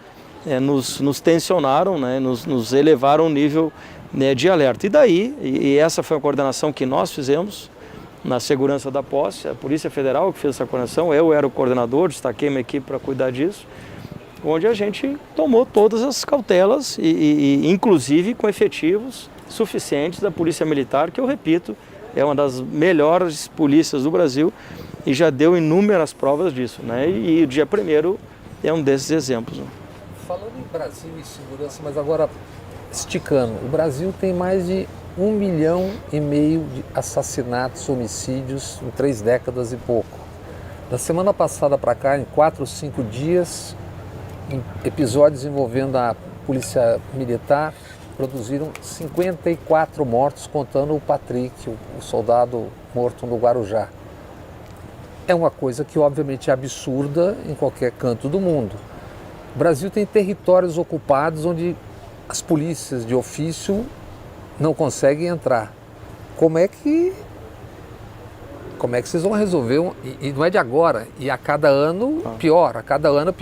nos tensionaram, né, nos elevaram o nível, né, de alerta. E daí, e essa foi a coordenação que nós fizemos na segurança da posse, a Polícia Federal que fez essa coordenação, eu era o coordenador, destaquei minha equipe para cuidar disso, onde a gente tomou todas as cautelas, e inclusive com efetivos suficientes da Polícia Militar, que eu repito, é uma das melhores polícias do Brasil e já deu inúmeras provas disso, né? E o dia 1º é um desses exemplos. Né? Falando em Brasil e segurança, mas agora esticando, o Brasil tem mais de 1,5 milhão de assassinatos, homicídios em 3 décadas e pouco. Da semana passada para cá, em 4 ou 5 dias, episódios envolvendo a polícia militar produziram 54 mortos, contando o Patrick, o soldado morto no Guarujá. É uma coisa que obviamente é absurda em qualquer canto do mundo. O Brasil tem territórios ocupados onde as polícias de ofício não conseguem entrar. Como é que vocês vão resolver, e não é de agora, e a cada ano pior,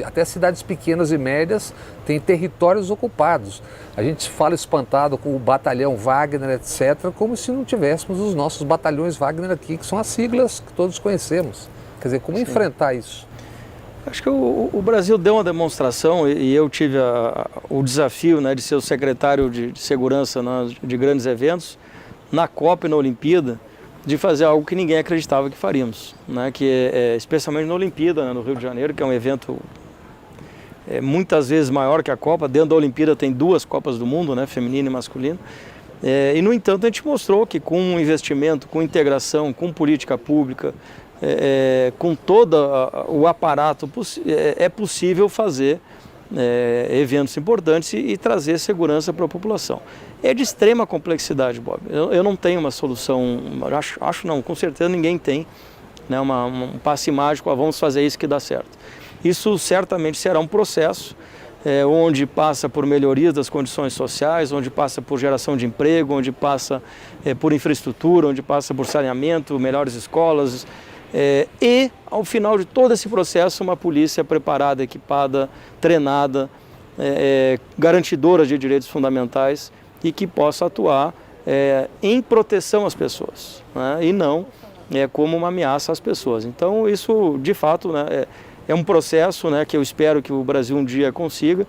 até cidades pequenas e médias têm territórios ocupados. A gente fala espantado com o batalhão Wagner, etc., como se não tivéssemos os nossos batalhões Wagner aqui, que são as siglas que todos conhecemos. Quer dizer, como enfrentar isso? Acho que o Brasil deu uma demonstração, e eu tive o desafio, né, de ser o secretário de segurança, né, de grandes eventos, na Copa e na Olimpíada, de fazer algo que ninguém acreditava que faríamos, né? Que especialmente na Olimpíada, né, no Rio de Janeiro, que é um evento muitas vezes maior que a Copa. Dentro da Olimpíada tem 2 Copas do Mundo, né, feminino e masculino, e no entanto a gente mostrou que com investimento, com integração, com política pública, com todo o aparato, é possível fazer eventos importantes e trazer segurança para a população. É de extrema complexidade, Bob. Eu não tenho uma solução, acho não, com certeza ninguém tem, né, um passe mágico, vamos fazer isso que dá certo. Isso certamente será um processo, onde passa por melhorias das condições sociais, onde passa por geração de emprego, onde passa por infraestrutura, onde passa por saneamento, melhores escolas, e, ao final de todo esse processo, uma polícia preparada, equipada, treinada, garantidora de direitos fundamentais e que possa atuar em proteção às pessoas, né? E não como uma ameaça às pessoas. Então, isso, de fato, né, é um processo, né, que eu espero que o Brasil um dia consiga,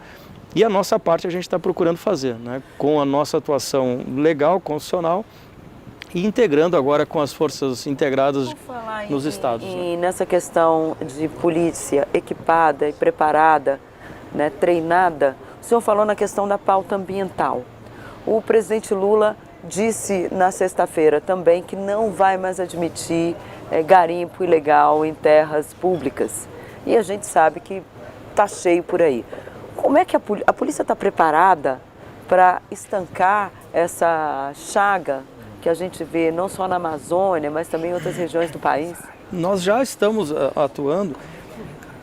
e a nossa parte a gente está procurando fazer, né, com a nossa atuação legal, constitucional, e integrando agora com as forças integradas nos estados. E nessa questão de polícia equipada e preparada, né, treinada, o senhor falou na questão da pauta ambiental. O presidente Lula disse na sexta-feira também que não vai mais admitir garimpo ilegal em terras públicas. E a gente sabe que está cheio por aí. Como é que a polícia está preparada para estancar essa chaga que a gente vê não só na Amazônia, mas também em outras regiões do país? Nós já estamos atuando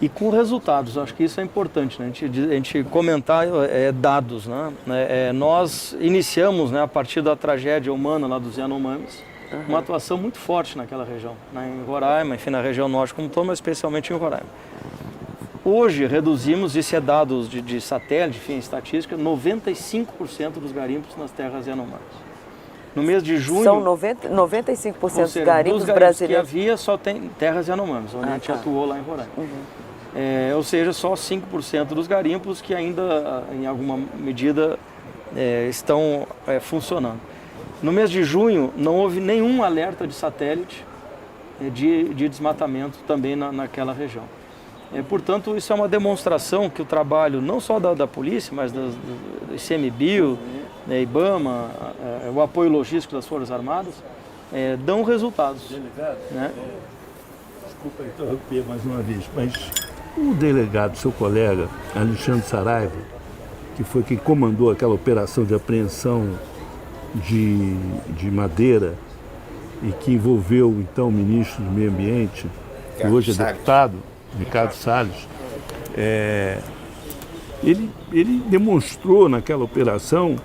e com resultados. Acho que isso é importante, né? A gente comentar dados, né? Nós iniciamos, né, a partir da tragédia humana lá dos Yanomamis, uma atuação muito forte naquela região, né? Em Roraima, enfim, na região norte como todo, mas especialmente em Roraima. Hoje reduzimos, isso é dados de satélite, enfim, estatística, 95% dos garimpos nas terras Yanomamis. No mês de junho... São 95% dos garimpos brasileiros que havia só tem terras Yanomamis, onde a gente atuou lá em Roraima. Ou seja, só 5% dos garimpos que ainda, em alguma medida, estão funcionando. No mês de junho, não houve nenhum alerta de satélite de desmatamento também naquela região. Portanto, isso é uma demonstração que o trabalho, não só da polícia, mas do ICMBio, IBAMA, o apoio logístico das Forças Armadas, dão resultados. Delegado, né? Desculpa interromper mais uma vez, mas o delegado, seu colega, Alexandre Saraiva, que foi quem comandou aquela operação de apreensão de madeira e que envolveu, então, o ministro do Meio Ambiente, que hoje é deputado, Ricardo Salles, ele demonstrou naquela operação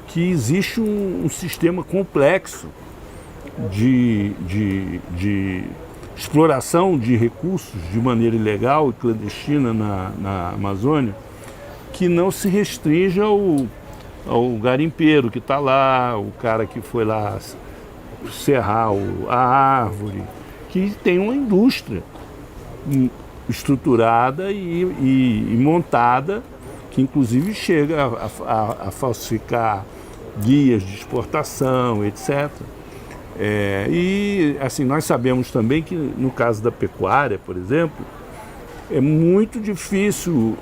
que existe um sistema complexo de exploração de recursos de maneira ilegal e clandestina na Amazônia, que não se restringe ao garimpeiro que está lá, o cara que foi lá serrar a árvore, que tem uma indústria estruturada e montada, que inclusive chega a falsificar guias de exportação, etc. E assim, nós sabemos também que no caso da pecuária, por exemplo, é muito difícil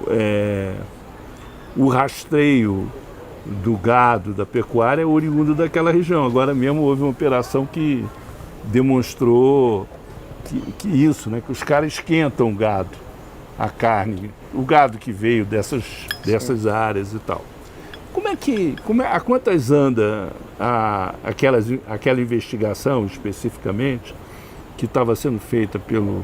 o rastreio do gado, da pecuária, oriundo daquela região. Agora mesmo houve uma operação que demonstrou que isso, né, que os caras esquentam o gado, a carne, o gado que veio dessas áreas e tal. A quantas anda aquela investigação especificamente que estava sendo feita pelo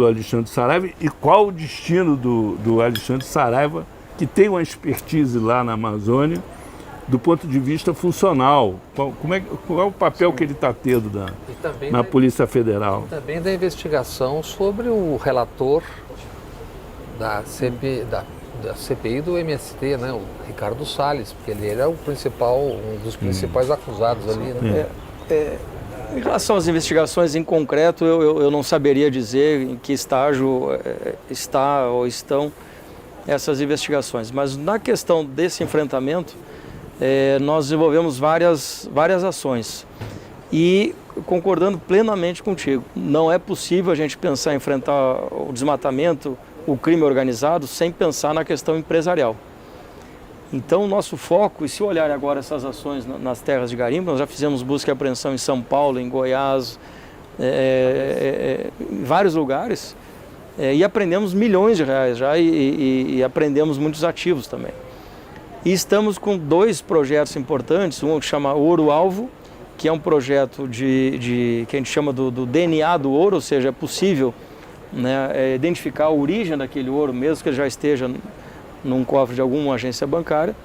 Alexandre Saraiva, e qual o destino do Alexandre Saraiva, que tem uma expertise lá na Amazônia do ponto de vista funcional? Qual é o papel que ele está tendo na Polícia Federal? E também da investigação sobre o relator da CPI do MST, né, o Ricardo Salles, porque ele era um dos principais acusados ali. Né? Em relação às investigações em concreto, eu não saberia dizer em que estágio está ou estão essas investigações, mas na questão desse enfrentamento, nós desenvolvemos várias ações e, concordando plenamente contigo, não é possível a gente pensar em enfrentar o desmatamento, o crime organizado, sem pensar na questão empresarial. Então, o nosso foco, e se olhar agora essas ações nas terras de garimpo, nós já fizemos busca e apreensão em São Paulo, em Goiás, em vários lugares, e aprendemos milhões de reais já e aprendemos muitos ativos também. E estamos com 2 projetos importantes, um que chama Ouro Alvo, que é um projeto que a gente chama do DNA do ouro, ou seja, é possível, né, identificar a origem daquele ouro, mesmo que ele já esteja num cofre de alguma agência bancária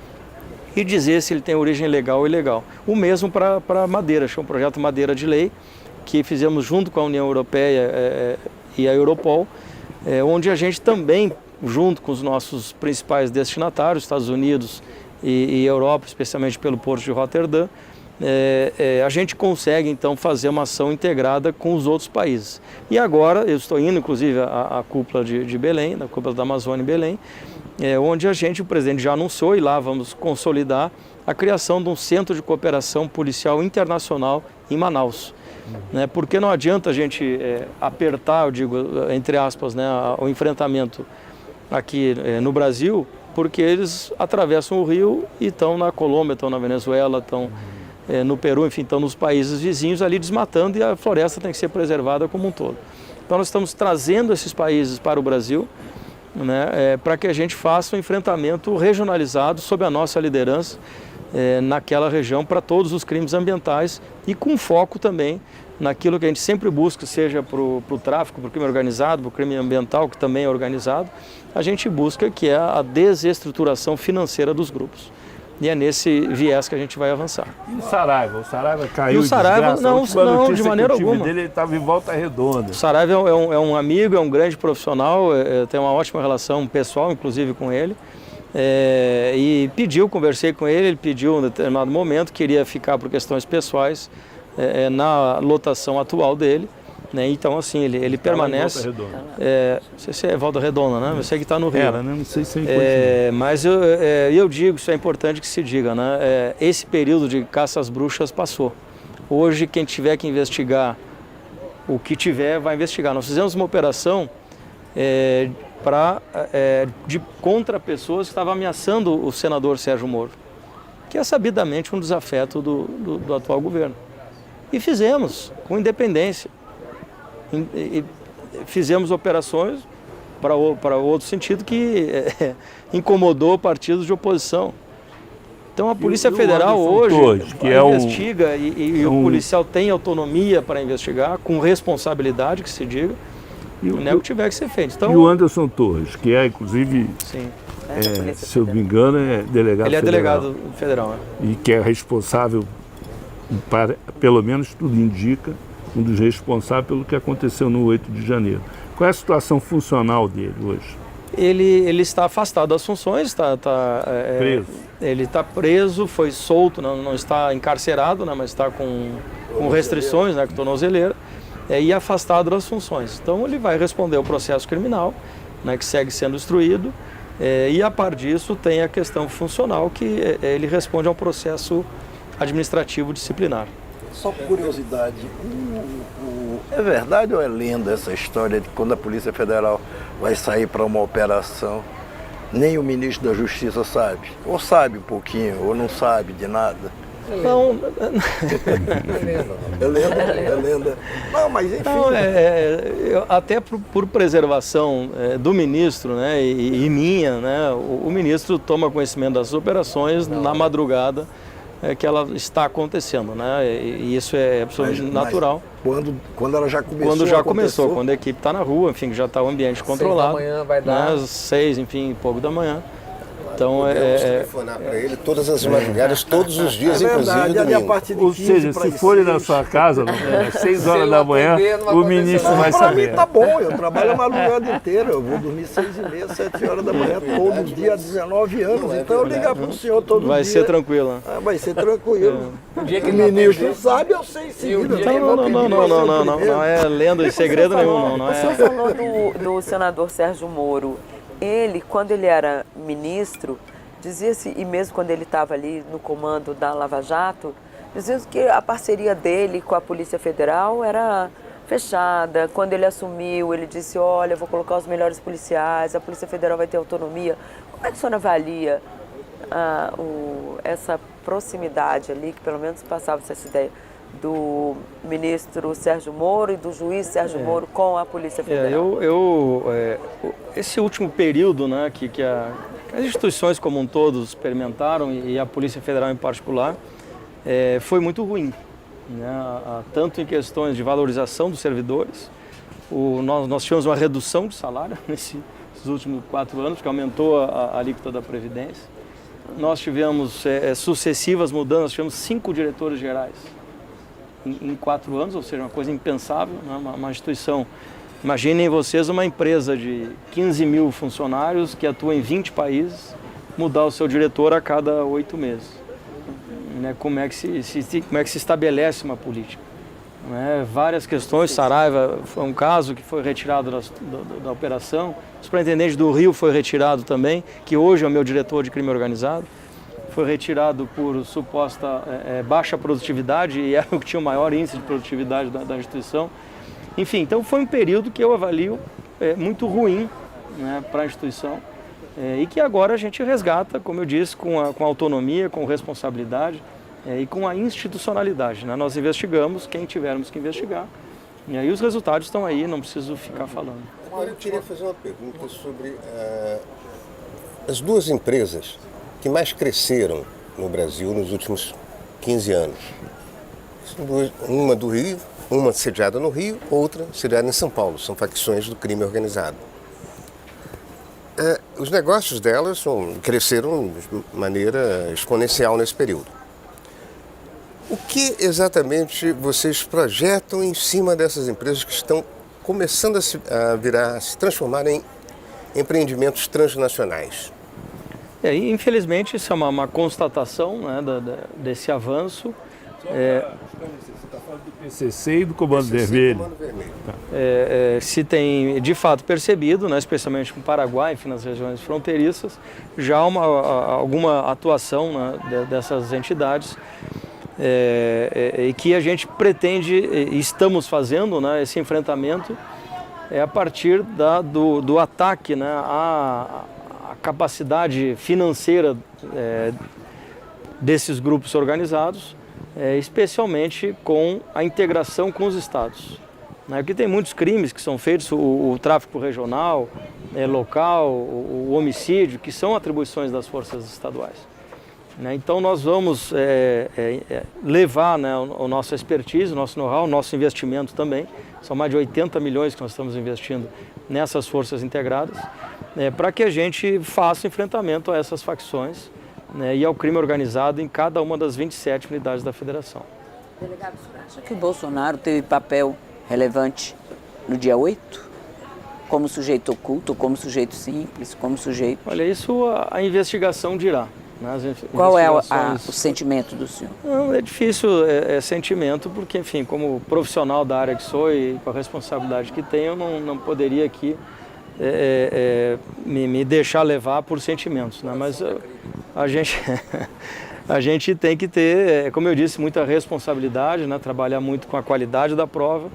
e dizer se ele tem origem legal ou ilegal. O mesmo para madeira, achei um projeto Madeira de Lei, que fizemos junto com a União Europeia e a Europol, onde a gente também, junto com os nossos principais destinatários, Estados Unidos e Europa, especialmente pelo Porto de Roterdã, a gente consegue então fazer uma ação integrada com os outros países. E agora eu estou indo inclusive à cúpula de Belém, na cúpula da Amazônia em Belém, onde o presidente já anunciou, e lá vamos consolidar a criação de um centro de cooperação policial internacional em Manaus. Porque não adianta a gente apertar, eu digo, entre aspas, o enfrentamento aqui no Brasil, porque eles atravessam o rio e estão na Colômbia, estão na Venezuela, estão no Peru, enfim, estão nos países vizinhos ali desmatando, e a floresta tem que ser preservada como um todo. Então nós estamos trazendo esses países para o Brasil, para que a gente faça um enfrentamento regionalizado sob a nossa liderança naquela região para todos os crimes ambientais e com foco também naquilo que a gente sempre busca, seja para o tráfico, para o crime organizado, para o crime ambiental, que também é organizado, a gente busca que é a desestruturação financeira dos grupos. E é nesse viés que a gente vai avançar. E o Saraiva? O Saraiva caiu o Saraiva, não, de maneira alguma. Ele estava em Volta Redonda. O Saraiva é um amigo, é um grande profissional, tem uma ótima relação pessoal, inclusive, com ele. E conversei com ele, ele pediu em determinado momento, queria ficar por questões pessoais na lotação atual dele. Então, assim, ele permanece. Não sei se é Volta Redonda, né? Eu sei que está no Rio. Não sei se é mas eu digo, isso é importante que se diga, né? Esse período de caça às bruxas passou. Hoje, quem tiver que investigar o que tiver, vai investigar. Nós fizemos uma operação contra pessoas que estavam ameaçando o senador Sérgio Moro, que é sabidamente um desafeto do atual governo. E fizemos, com independência. E fizemos operações para outro sentido que incomodou partidos de oposição. Então a Polícia Federal hoje investiga e o policial tem autonomia para investigar, com responsabilidade, que se diga, o que tiver que ser feito. Então, e o Anderson Torres, que é inclusive, sim, se eu não me engano, é delegado federal. Ele é delegado federal. E que é responsável, pelo menos tudo indica, um dos responsáveis pelo que aconteceu no 8 de janeiro. Qual é a situação funcional dele hoje? Ele está afastado das funções, preso. Ele está preso, foi solto, não está encarcerado, mas está com restrições, com tornozeleira, e afastado das funções. Então ele vai responder ao processo criminal, que segue sendo instruído, e a par disso tem a questão funcional, que ele responde ao processo administrativo disciplinar. Só por curiosidade, é verdade ou é lenda essa história de quando a Polícia Federal vai sair para uma operação, nem o ministro da Justiça sabe? Ou sabe um pouquinho, ou não sabe de nada? Não. É lenda. Não, mas enfim. Não, até por preservação do ministro, e minha, o ministro toma conhecimento das operações na madrugada que ela está acontecendo, e isso é absolutamente natural. Quando ela já começou? Quando já começou, quando a equipe está na rua, enfim, que já está o ambiente controlado. 6 da manhã vai dar. Às 6, enfim, pouco da manhã. Então telefonar para ele todas as madrugadas, todos os dias, verdade, inclusive domingo. Ou seja, se forem na sua casa, às 6 horas da manhã, o ministro vai saber. Para mim tá bom, eu trabalho a madrugada inteira, eu vou dormir 6h30, 7 horas da manhã, todo dia há 19 anos, então eu ligar para o senhor todo dia. Vai ser tranquilo. Vai ser tranquilo. O ministro sabe, eu sei em seguida. Não é lenda e segredo nenhum, não é. O senhor falou do senador Sérgio Moro. Ele, quando ele era ministro, dizia-se, e mesmo quando ele estava ali no comando da Lava Jato, dizia-se que a parceria dele com a Polícia Federal era fechada. Quando ele assumiu, ele disse, olha, vou colocar os melhores policiais, a Polícia Federal vai ter autonomia. Como é que o senhor avalia essa proximidade ali, que pelo menos passava essa ideia, do ministro Sérgio Moro e do juiz Sérgio Moro com a Polícia Federal? Esse último período, que as instituições como um todo experimentaram, e a Polícia Federal em particular, foi muito ruim, tanto em questões de valorização dos servidores. Nós tivemos uma redução de salário nesses nesses últimos 4 anos, que aumentou a alíquota da Previdência. Nós tivemos sucessivas mudanças, tivemos 5 diretores gerais em 4 anos, ou seja, uma coisa impensável, né? Uma instituição. Imaginem vocês uma empresa de 15 mil funcionários que atua em 20 países, mudar o seu diretor a cada 8 meses. Né? Como é que se estabelece uma política? Né? Várias questões, Saraiva foi um caso que foi retirado da operação, o superintendente do Rio foi retirado também, que hoje é o meu diretor de crime organizado, foi retirado por suposta baixa produtividade e era o que tinha o maior índice de produtividade da instituição. Enfim, então foi um período que eu avalio muito ruim, né, para a instituição e que agora a gente resgata, como eu disse, com autonomia, com responsabilidade e com a institucionalidade. Né? Nós investigamos quem tivermos que investigar e aí os resultados estão aí, não preciso ficar falando. Agora eu queria fazer uma pergunta sobre as 2 empresas que mais cresceram no Brasil nos últimos 15 anos. São uma do Rio, uma sediada no Rio, outra sediada em São Paulo. São facções do crime organizado. Os negócios delas cresceram de maneira exponencial nesse período. O que exatamente vocês projetam em cima dessas empresas que estão começando a se transformar em empreendimentos transnacionais? Infelizmente, isso é uma constatação, né, desse avanço. Você está falando do PCC e do Comando Vermelho. Se tem de fato percebido, né, especialmente com o Paraguai, enfim, nas regiões fronteiriças, já alguma atuação, né, dessas entidades e que a gente pretende e estamos fazendo, né, esse enfrentamento a partir do ataque, né, à capacidade financeira desses grupos organizados, especialmente com a integração com os estados. Porque tem muitos crimes que são feitos, o tráfico regional, local, o homicídio, que são atribuições das forças estaduais. Então nós vamos levar, né, a nossa expertise, o nosso know-how, o nosso investimento também. São mais de 80 milhões que nós estamos investindo nessas forças integradas, para que a gente faça enfrentamento a essas facções, né, e ao crime organizado em cada uma das 27 unidades da federação. Delegado, você acha que o Bolsonaro teve papel relevante no dia 8? Como sujeito oculto, como sujeito simples, como sujeito... Olha, isso a investigação dirá. Né? Qual é o sentimento do senhor? Não, é difícil sentimento, porque, enfim, como profissional da área que sou e com a responsabilidade que tenho, eu não poderia aqui me deixar levar por sentimentos. Né? Mas a gente tem que ter, como eu disse, muita responsabilidade, né? Trabalhar muito com a qualidade da prova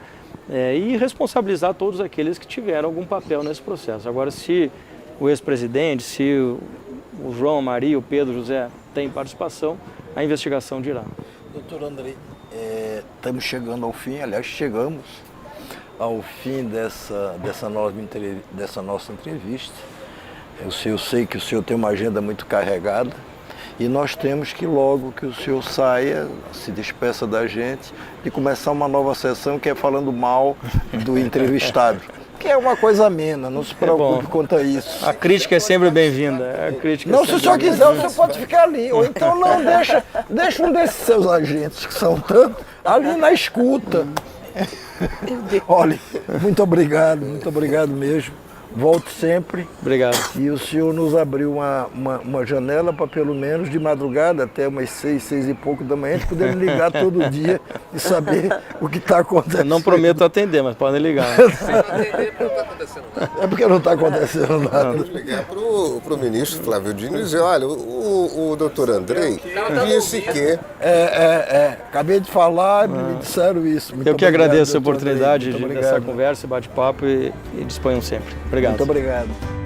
e responsabilizar todos aqueles que tiveram algum papel nesse processo. Agora, se o ex-presidente, se o João, a Maria, o Pedro, o José têm participação, a investigação dirá. Doutor Andrei, estamos chegando ao fim, aliás, chegamos ao fim dessa nossa entrevista. Eu sei que o senhor tem uma agenda muito carregada e nós temos que logo que o senhor saia, se despeça da gente e começar uma nova sessão que é falando mal do entrevistado. Que é uma coisa amena, não se preocupe quanto a isso. A crítica é sempre bem-vinda. Não, se o senhor quiser, o senhor pode ficar ali. Ou então não, deixa um desses seus agentes, que são tantos, ali na escuta. Olha, muito obrigado mesmo. Volte sempre. Obrigado. E o senhor nos abriu uma janela para pelo menos de madrugada até umas 6 e pouco da manhã, a gente poder ligar todo dia e saber o que está acontecendo. Eu não prometo atender, mas podem ligar. É porque não está acontecendo nada. Vamos ligar para o ministro Flávio Dino e dizer, olha, o doutor Andrei disse que... Acabei de falar, me disseram isso. Eu que agradeço a oportunidade dessa conversa, bate-papo e disponham sempre. Obrigado. Muito obrigado.